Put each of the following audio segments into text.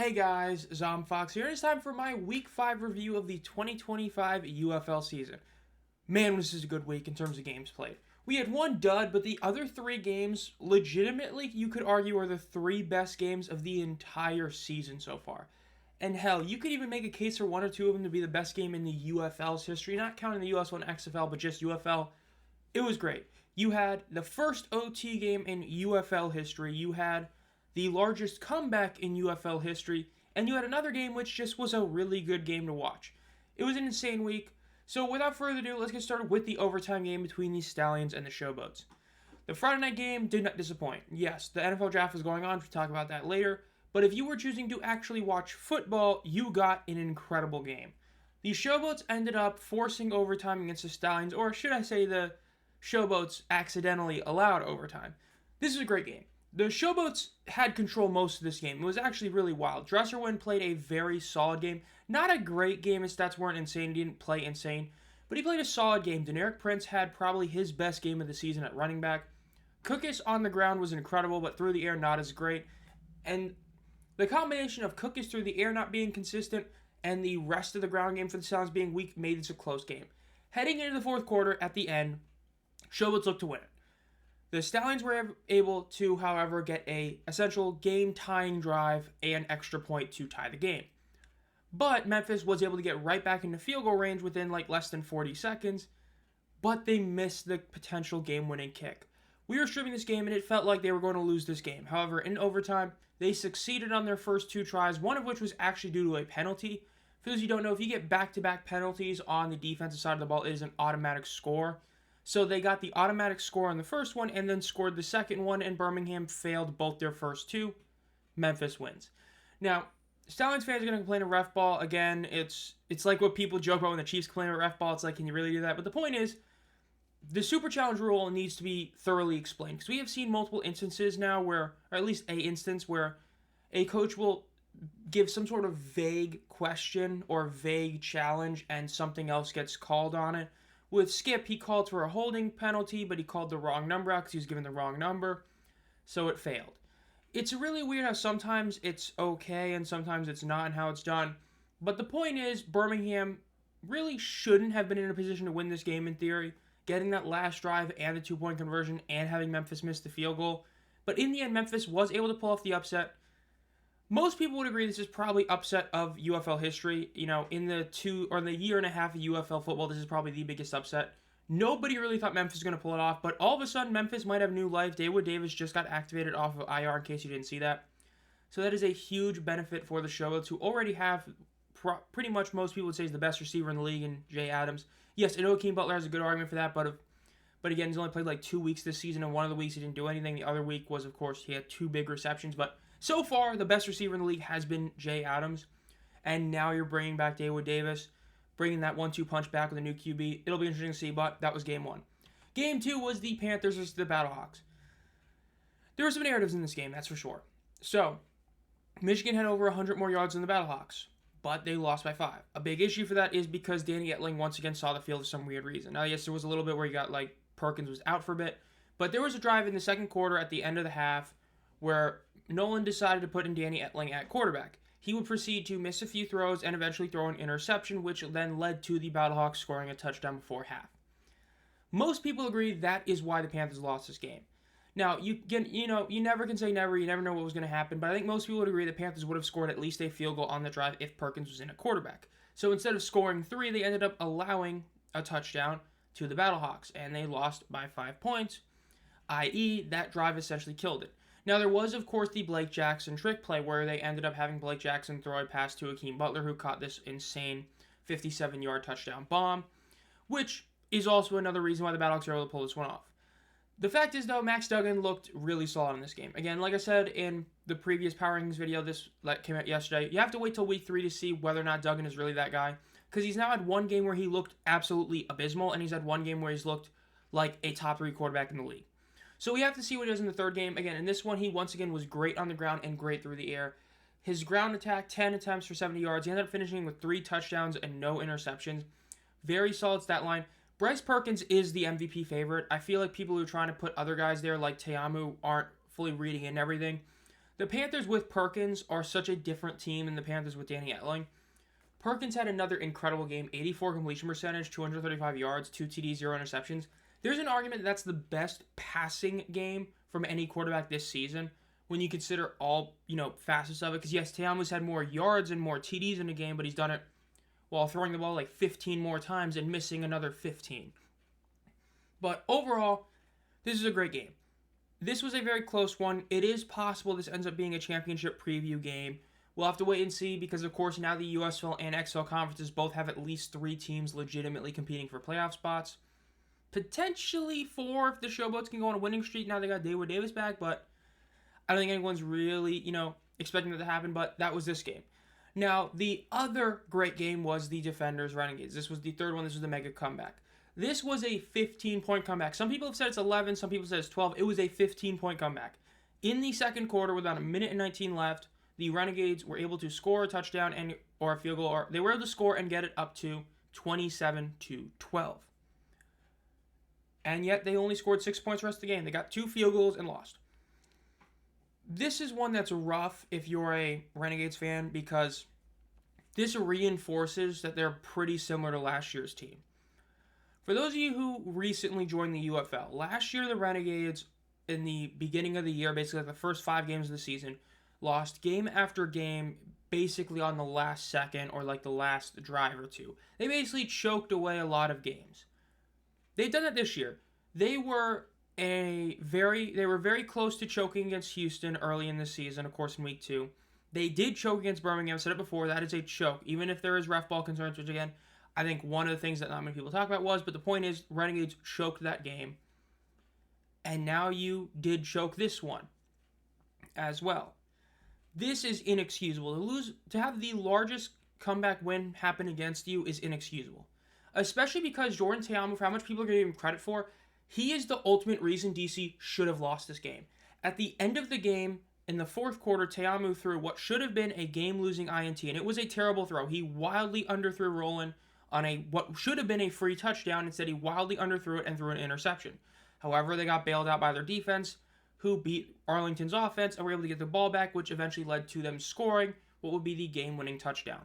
Hey guys, Zomfox here, and it's time for my Week 5 review of the 2025 UFL season. Man, this is a good week in terms of games played. We had one dud, but the other three games, legitimately, you could argue are the three best games of the entire season so far. And hell, you could even make a case for one or two of them to be the best game in the UFL's history, not counting the US1 XFL, but just UFL. It was great. You had the first OT game in UFL history. You had the largest comeback in UFL history, and you had another game which just was a really good game to watch. It was an insane week. So without further ado, let's get started with the overtime game between the Stallions and the Showboats. The Friday night game did not disappoint. Yes, the NFL draft was going on. We'll talk about that later. But if you were choosing to actually watch football, you got an incredible game. The Showboats ended up forcing overtime against the Stallions, or should I say the Showboats accidentally allowed overtime. This is a great game. The Showboats had control most of this game. It was actually really wild. Dresserwin played a very solid game. Not a great game. His stats weren't insane. He didn't play insane. But he played a solid game. Deneric Prince had probably his best game of the season at running back. Cookus on the ground was incredible, but through the air not as great. And the combination of Cookus through the air not being consistent and the rest of the ground game for the Sounds being weak made this a close game. Heading into the fourth quarter at the end, Showboats looked to win it. The Stallions were able to, however, get a essential game-tying drive and extra point to tie the game. But Memphis was able to get right back into field goal range within less than 40 seconds, but they missed the potential game-winning kick. We were streaming this game and it felt like they were going to lose this game. However, in overtime, they succeeded on their first two tries, one of which was actually due to a penalty. For those of you who don't know, if you get back-to-back penalties on the defensive side of the ball, it is an automatic score. So they got the automatic score on the first one and then scored the second one, and Birmingham failed both their first two. Memphis wins. Now, Stallions fans are going to complain of ref ball. Again, it's like what people joke about when the Chiefs complain about ref ball. It's like, can you really do that? But the point is, the Super Challenge rule needs to be thoroughly explained, because we have seen multiple instances now where, or at least a instance where a coach will give some sort of vague question or vague challenge and something else gets called on it. With Skip, he called for a holding penalty, but he called the wrong number out because he was given the wrong number, so it failed. It's really weird how sometimes it's okay and sometimes it's not and how it's done. But the point is, Birmingham really shouldn't have been in a position to win this game in theory, getting that last drive and the two-point conversion and having Memphis miss the field goal. But in the end, Memphis was able to pull off the upset. Most people would agree this is probably upset of UFL history. You know, in the year and a half of UFL football, this is probably the biggest upset. Nobody really thought Memphis was going to pull it off, but all of a sudden, Memphis might have new life. David Davis just got activated off of IR, in case you didn't see that. So that is a huge benefit for the Showboats, who already have pretty much most people would say is the best receiver in the league in Jay Adams. Yes, I know Akeem Butler has a good argument for that, but again, he's only played 2 weeks this season, and one of the weeks he didn't do anything. The other week was, of course, he had 2 big receptions, but so far, the best receiver in the league has been Jay Adams, and now you're bringing back David Davis, bringing that 1-2 punch back with a new QB. It'll be interesting to see, but that was game 1. Game 2 was the Panthers versus the Battlehawks. There were some narratives in this game, that's for sure. So, Michigan had over 100 more yards than the Battlehawks, but they lost by 5. A big issue for that is because Danny Etling once again saw the field for some weird reason. Now, yes, there was a little bit where he got, Perkins was out for a bit, but there was a drive in the second quarter at the end of the half where Nolan decided to put in Danny Etling at quarterback. He would proceed to miss a few throws and eventually throw an interception, which then led to the Battlehawks scoring a touchdown before half. Most people agree that is why the Panthers lost this game. Now, you never can say never. You never know what was going to happen, but I think most people would agree the Panthers would have scored at least a field goal on the drive if Perkins was in a quarterback. So instead of scoring 3, they ended up allowing a touchdown to the Battlehawks, and they lost by 5 points, i.e., that drive essentially killed it. Now, there was, of course, the Blake Jackson trick play where they ended up having Blake Jackson throw a pass to Akeem Butler, who caught this insane 57-yard touchdown bomb, which is also another reason why the Battlehawks are able to pull this one off. The fact is, though, Max Duggan looked really solid in this game. Again, like I said in the previous Power Rankings video that came out yesterday, you have to wait till week 3 to see whether or not Duggan is really that guy, because he's now had one game where he looked absolutely abysmal, and he's had one game where he's looked like a top 3 quarterback in the league. So we have to see what he does in the third game. Again, in this one, he once again was great on the ground and great through the air. His ground attack, 10 attempts for 70 yards. He ended up finishing with 3 touchdowns and no interceptions. Very solid stat line. Bryce Perkins is the MVP favorite. I feel like people who are trying to put other guys there like Teamu aren't fully reading in everything. The Panthers with Perkins are such a different team than the Panthers with Danny Etling. Perkins had another incredible game, 84 completion percentage, 235 yards, 2 TDs, 0 interceptions. There's an argument that's the best passing game from any quarterback this season when you consider all, facets of it. Because, yes, Te'amu's had more yards and more TDs in a game, but he's done it while throwing the ball like 15 more times and missing another 15. But overall, this is a great game. This was a very close one. It is possible this ends up being a championship preview game. We'll have to wait and see because, of course, now the USL and XFL conferences both have at least 3 teams legitimately competing for playoff spots. Potentially 4 if the Showboats can go on a winning streak. Now they got David Davis back, but I don't think anyone's really, expecting that to happen, but that was this game. Now, the other great game was the Defenders Renegades. This was the third one. This was the mega comeback. This was a 15-point comeback. Some people have said it's 11. Some people said it's 12. It was a 15-point comeback. In the second quarter, with about a minute and 19 left, the Renegades were able to score a touchdown or a field goal, or they were able to score and get it up to 27-12. And yet they only scored 6 points the rest of the game. They got 2 field goals and lost. This is one that's rough if you're a Renegades fan because this reinforces that they're pretty similar to last year's team. For those of you who recently joined the UFL, last year the Renegades, in the beginning of the year, basically like the first 5 games of the season, lost game after game basically on the last second or like the last drive or two. They basically choked away a lot of games. They've done that this year. They were very close to choking against Houston early in the season, of course, in week 2. They did choke against Birmingham. I said it before, that is a choke. Even if there is ref ball concerns, which again, I think one of the things that not many people talk about was, but the point is, Renegades choked that game. And now you did choke this one as well. This is inexcusable. To have the largest comeback win happen against you is inexcusable. Especially because Jordan Te'amu, for how much people are going to give him credit for, he is the ultimate reason DC should have lost this game. At the end of the game, in the fourth quarter, Te'amu threw what should have been a game-losing INT, and it was a terrible throw. He wildly underthrew Roland on what should have been a free touchdown. Instead, he wildly underthrew it and threw an interception. However, they got bailed out by their defense, who beat Arlington's offense and were able to get the ball back, which eventually led to them scoring what would be the game-winning touchdown.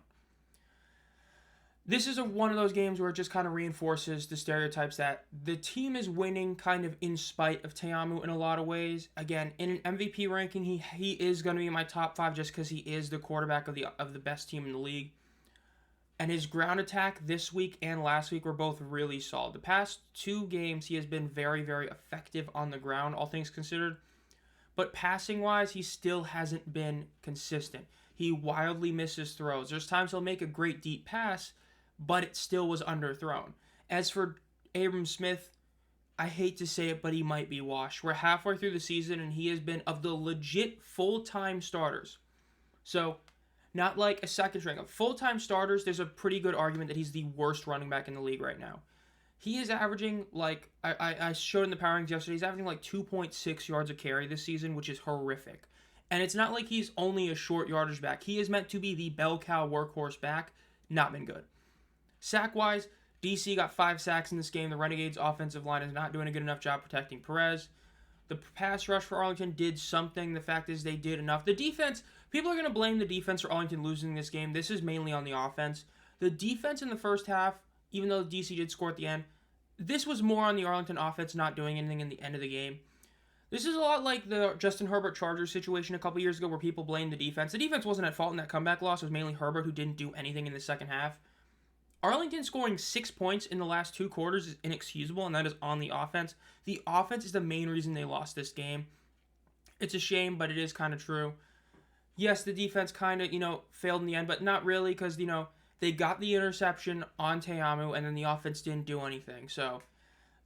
This is one of those games where it just kind of reinforces the stereotypes that the team is winning kind of in spite of Te'amu in a lot of ways. Again, in an MVP ranking, he is going to be in my top 5 just because he is the quarterback of the best team in the league. And his ground attack this week and last week were both really solid. The past 2 games, he has been very, very effective on the ground, all things considered. But passing-wise, he still hasn't been consistent. He wildly misses throws. There's times he'll make a great deep pass, but it still was underthrown. As for Abram Smith, I hate to say it, but he might be washed. We're halfway through the season, and he has been of the legit full-time starters. So, not like a second string. Of full-time starters, there's a pretty good argument that he's the worst running back in the league right now. He is averaging, like, I showed in the power rankings yesterday, he's averaging like 2.6 yards a carry this season, which is horrific. And it's not like he's only a short yardage back. He is meant to be the bell cow workhorse back. Not been good. Sack-wise, DC got 5 sacks in this game. The Renegades' offensive line is not doing a good enough job protecting Perez. The pass rush for Arlington did something. The fact is they did enough. The defense, people are going to blame the defense for Arlington losing this game. This is mainly on the offense. The defense in the first half, even though DC did score at the end, this was more on the Arlington offense not doing anything in the end of the game. This is a lot like the Justin Herbert Chargers situation a couple years ago where people blamed the defense. The defense wasn't at fault in that comeback loss. It was mainly Herbert who didn't do anything in the second half. Arlington scoring 6 points in the last 2 quarters is inexcusable, and that is on the offense. The offense is the main reason they lost this game. It's a shame, but it is kind of true. Yes, the defense kind of, failed in the end, but not really because, they got the interception on Te'amu, and then the offense didn't do anything. So,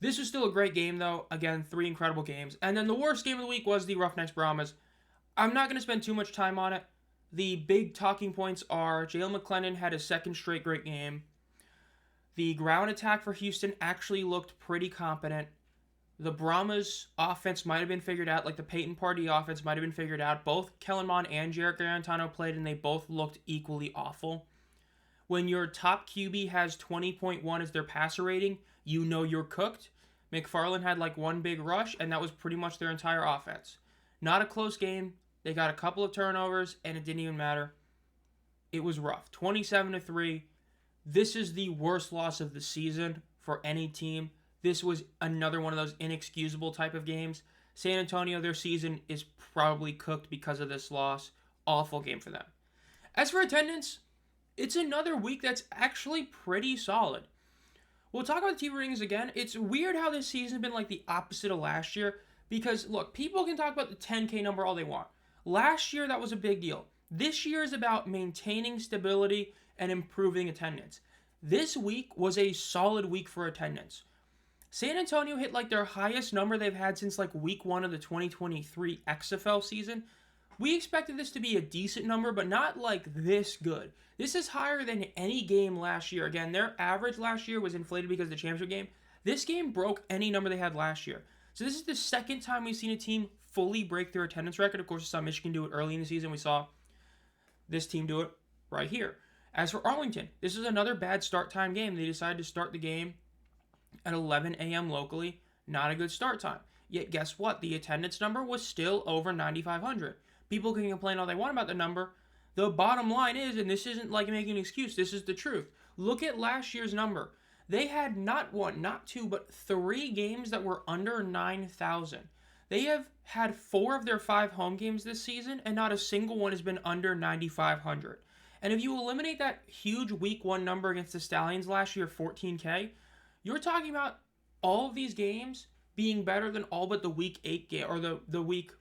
this was still a great game, though. Again, 3 incredible games. And then the worst game of the week was the Roughnecks Brahmas. I'm not going to spend too much time on it. The big talking points are Jalen McClendon had his second straight great game. The ground attack for Houston actually looked pretty competent. The Brahmas offense might have been figured out, like the Peyton Pardee offense might have been figured out. Both Kellen Mond and Jarrett Garantano played, and they both looked equally awful. When your top QB has 20.1 as their passer rating, you know you're cooked. McFarland had like 1 big rush, and that was pretty much their entire offense. Not a close game. They got a couple of turnovers, and it didn't even matter. It was rough. 27-3. This is the worst loss of the season for any team. This was another one of those inexcusable type of games. San Antonio, their season is probably cooked because of this loss. Awful game for them. As for attendance, it's another week that's actually pretty solid. We'll talk about the TV ratings again. It's weird how this season has been like the opposite of last year because, look, people can talk about the 10K number all they want. Last year, that was a big deal. This year is about maintaining stability and improving attendance. This week was a solid week for attendance. San Antonio hit like their highest number they've had since like week 1 of the 2023 XFL season. We expected this to be a decent number, but not like this good. This is higher than any game last year. Again, their average last year was inflated because of the championship game. This game broke any number they had last year. So this is the second time we've seen a team fully break their attendance record. Of course, we saw Michigan do it early in the season. We saw this team do it right here. As for Arlington, this is another bad start time game. They decided to start the game at 11 a.m. locally. Not a good start time. Yet guess what? The attendance number was still over 9,500. People can complain all they want about the number. The bottom line is, and this isn't like making an excuse, this is the truth. Look at last year's number. They had not one, not two, but 3 games that were under 9,000. They have had 4 of their 5 home games this season, and not a single one has been under 9,500. And if you eliminate that huge week 1 number against the Stallions last year, 14K, you're talking about all of these games being better than all but the week 8 game or the week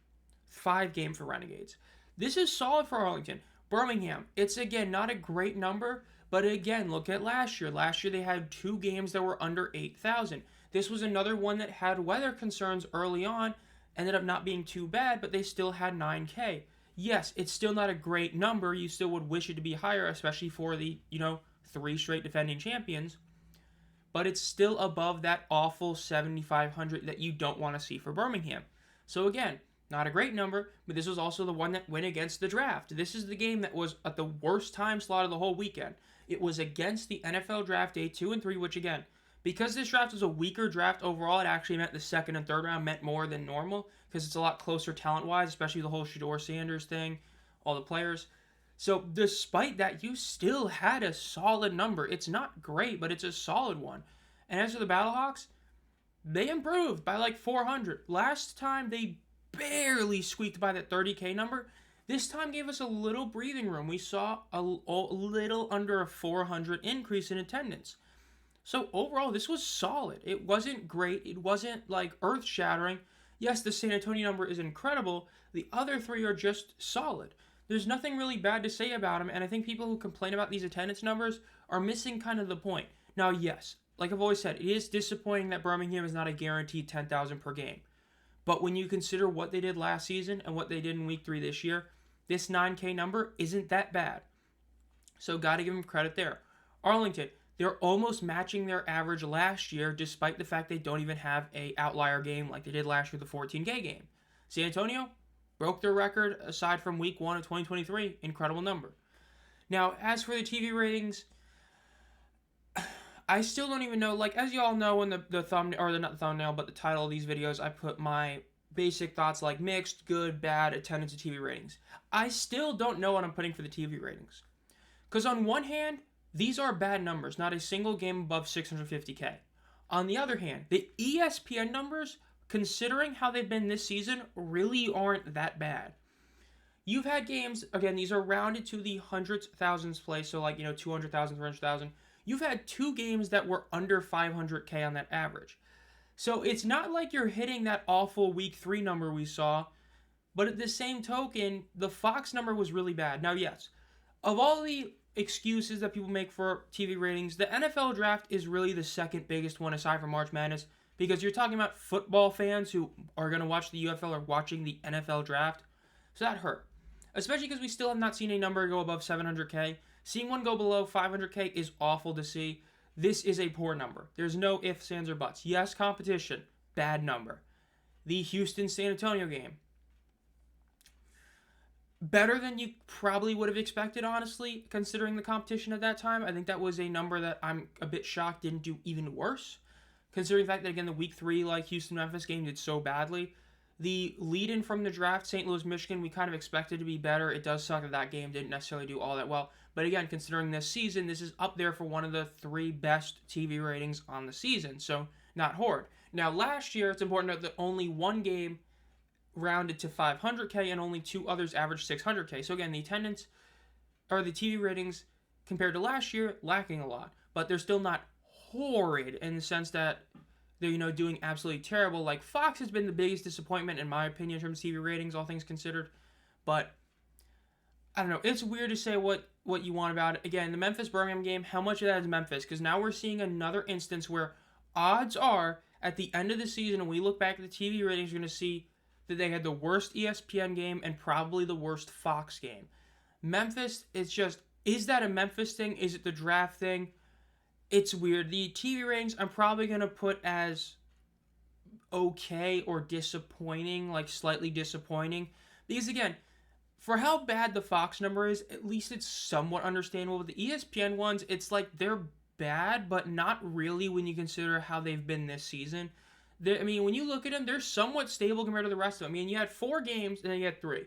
5 game for Renegades. This is solid for Arlington. Birmingham, it's again not a great number, but again, look at last year. Last year they had 2 games that were under 8,000. This was another one that had weather concerns early on, ended up not being too bad, but they still had 9K. Yes, it's still not a great number. You still would wish it to be higher, especially for the, 3 straight defending champions. But it's still above that awful 7,500 that you don't want to see for Birmingham. So again, not a great number, but this was also the one that went against the draft. This is the game that was at the worst time slot of the whole weekend. It was against the NFL draft day 2 and 3, which again, because this draft was a weaker draft overall, it actually meant the 2nd and 3rd round meant more than normal because it's a lot closer talent-wise, especially the whole Shedeur Sanders thing, all the players. So despite that, you still had a solid number. It's not great, but it's a solid one. And as for the Battlehawks, they improved by like 400. Last time they barely squeaked by that 30K number. This time gave us a little breathing room. We saw a little under a 400 increase in attendance. So overall, this was solid. It wasn't great. It wasn't like earth-shattering. Yes, the San Antonio number is incredible. The other 3 are just solid. There's nothing really bad to say about them, and I think people who complain about these attendance numbers are missing kind of the point. Now, yes, like I've always said, it is disappointing that Birmingham is not a guaranteed 10,000 per game. But when you consider what they did last season and what they did in week 3 this year, this 9K number isn't that bad. So got to give them credit there. Arlington, they're almost matching their average last year despite the fact they don't even have a outlier game like they did last year, the 14K game. San Antonio broke their record aside from week 1 of 2023. Incredible number. Now, as for the TV ratings, I still don't even know, like, as you all know in the thumbnail, or not the thumbnail, but the title of these videos, I put my basic thoughts like mixed, good, bad, attendance, and TV ratings. I still don't know what I'm putting for the TV ratings. Because on one hand, these are bad numbers, not a single game above 650K. On the other hand, the ESPN numbers, considering how they've been this season, really aren't that bad. You've had games, again, these are rounded to the hundreds, thousands place, so like, 200,000, 300,000. You've had 2 games that were under 500K on that average. So it's not like you're hitting that awful week 3 number we saw, but at the same token, the Fox number was really bad. Now, yes, of all the excuses that people make for TV ratings, the NFL draft is really the second biggest one aside from March Madness, because you're talking about football fans who are going to watch the UFL or watching the NFL draft. So that hurt. Especially because we still have not seen a number go above 700K. Seeing one go below 500K is awful to see. This is a poor number. There's no ifs, ands, or buts. Yes, competition. Bad number. The Houston-San Antonio game. Better than you probably would have expected, honestly, considering the competition at that time. I think that was a number that I'm a bit shocked didn't do even worse. Considering the fact that, again, the week 3, like, Houston-Memphis game did so badly. The lead-in from the draft, St. Louis, Michigan, we kind of expected to be better. It does suck that that game didn't necessarily do all that well. But again, considering this season, this is up there for one of the 3 best TV ratings on the season. So, not horrid. Now, last year, it's important to note that only one game rounded to 500K and only 2 others averaged 600K. So, again, the attendance or the TV ratings compared to last year, lacking a lot. But they're still not horrid in the sense that they're, doing absolutely terrible. Like, Fox has been the biggest disappointment, in my opinion, in terms of TV ratings, all things considered. But, I don't know. It's weird to say what you want about it. Again, the Memphis-Birmingham game, how much of that is Memphis? Because now we're seeing another instance where odds are, at the end of the season, when we look back at the TV ratings, you're going to see that they had the worst ESPN game and probably the worst Fox game. Memphis, it's just, is that a Memphis thing? Is it the draft thing? It's weird. The TV ratings I'm probably going to put as okay or disappointing, like slightly disappointing. Because again, for how bad the Fox number is, at least it's somewhat understandable. With the ESPN ones, it's like they're bad, but not really when you consider how they've been this season. When you look at them, they're somewhat stable compared to the rest of them. You had 4 games and then you had 3.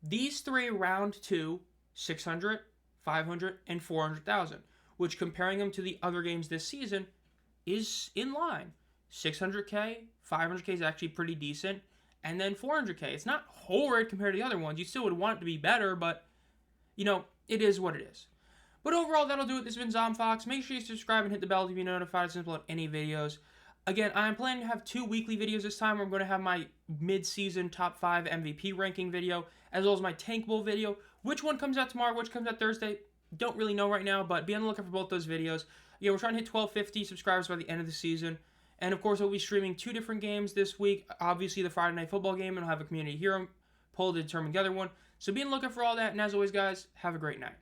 These 3 round to 600, 500, and 400,000. Which, comparing them to the other games this season, is in line. 600K, 500K is actually pretty decent, and then 400K. It's not horrid compared to the other ones. You still would want it to be better, but, it is what it is. But overall, that'll do it. This has been ZomFox. Make sure you subscribe and hit the bell to be notified as soon as I upload any videos. Again, I'm planning to have 2 weekly videos this time. I'm going to have my mid-season top 5 MVP ranking video, as well as my Tank Bowl video. Which one comes out tomorrow, which comes out Thursday? Don't really know right now, but be on the lookout for both those videos. Yeah, we're trying to hit 1,250 subscribers by the end of the season. And, of course, I'll be streaming 2 different games this week. Obviously, the Friday Night Football game, and I'll have a Community Hero poll to determine the other one. So be on the lookout for all that. And, as always, guys, have a great night.